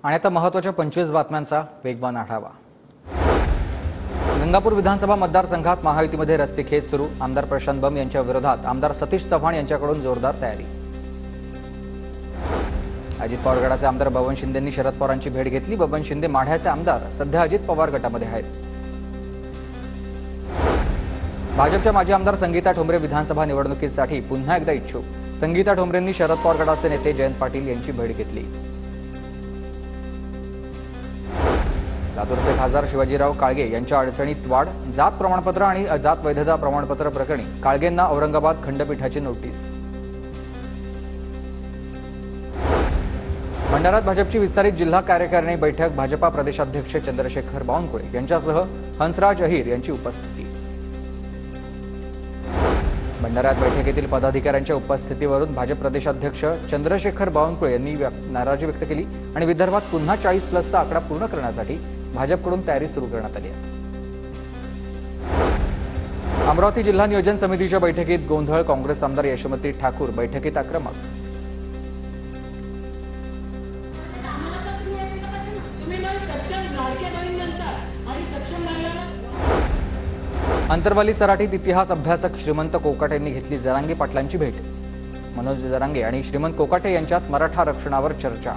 आणि आता महत्त्वाच्या 25 बातम्यांचा वेगवान आढावा। गंगापूर विधानसभा मतदारसंघात महायुतीमध्ये रस्सीखेच सुरू। आमदार प्रशांत बंब यांच्या विरोधात आमदार सतीश चव्हाण यांच्याकडून जोरदार तयारी। अजित पवार गटाचे आमदार बबन शिंदेंनी शरद पवारांची भेट घेतली। बबन शिंदे माढ्याचे आमदार सध्या अजित पवार गटामध्ये आहेत। भाजपच्या माजी आमदार संगीता ठोंबरे विधानसभा निवडणुकीसाठी पुन्हा एकदा इच्छुक। संगीता ठोंबरेंनी शरद पवार गटाचे नेते जयंत पाटील यांची भेट घेतली। लातूरचे खासदार शिवाजीराव काळगे यांच्या अडचणीत वाढ। जात प्रमाणपत्र आणि अजात वैधता प्रमाणपत्र प्रकरणी काळगेंना औरंगाबाद खंडपीठाची नोटीस। भंडाऱ्यात भाजपची विस्तारित जिल्हा कार्यकारिणी बैठक। भाजपा प्रदेशाध्यक्ष चंद्रशेखर बावनकुळे यांच्यासह हंसराज अहिर यांची उपस्थिती। भंडाऱ्यात बैठकीतील पदाधिकाऱ्यांच्या उपस्थितीवरून भाजप प्रदेशाध्यक्ष चंद्रशेखर बावनकुळे यांनी नाराजी व्यक्त केली आणि विदर्भात पुन्हा 40+ आकडा पूर्ण करण्यासाठी भाजपकडून तयारी सुरू करण्यात आली आहे। अमरावती जिल्हा नियोजन समितीच्या बैठकीत गोंधळ। काँग्रेस आमदार यशोमती ठाकूर बैठकीत आक्रमक। अंतरवाली सराटीत इतिहास अभ्यासक श्रीमंत कोकाटे यांनी घेतली जरांगे पाटलांची भेट। मनोज जरांगे आणि श्रीमंत कोकाटे यांच्यात मराठा आरक्षणावर चर्चा।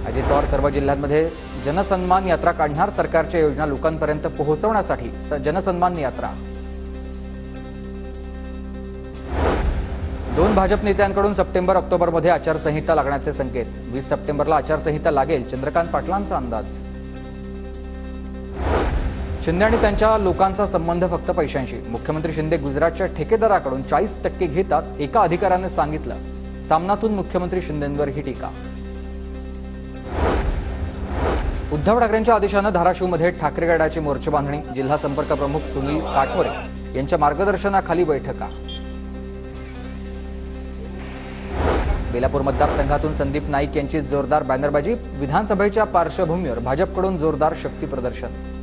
अजित पवार सर्व जिल्ह्यांमध्ये जनसन्मान यात्रा काढणार। सरकारच्या योजना लोकांपर्यंत पोहोचवण्यासाठी जनसन्मान यात्रा। 2 भाजप नेत्यांकडून सप्टेंबर-ऑक्टोबरमध्ये आचारसंहिता लागण्याचे संकेत। 20 सप्टेंबरला आचारसंहिता लागेल, चंद्रकांत पाटलांचा अंदाज। शिंदे आणि त्यांच्या लोकांचा संबंध फक्त पैशांशी। मुख्यमंत्री शिंदे गुजरातच्या ठेकेदाराकडून 40% घेतात, एका अधिकाऱ्याने सांगितलं। सामनातून मुख्यमंत्री शिंदेंवर ही टीका। उद्धव ठाकरेंच्या आदेशानं धाराशिवमध्ये ठाकरे गटाची मोर्चे बांधणी। जिल्हा संपर्क प्रमुख सुनील काटोरे यांच्या मार्गदर्शनाखाली बैठका। बेलापूर मतदारसंघातून संदीप नाईक यांची जोरदार बॅनरबाजी। विधानसभेच्या पार्श्वभूमीवर भाजपकडून जोरदार शक्ती प्रदर्शन।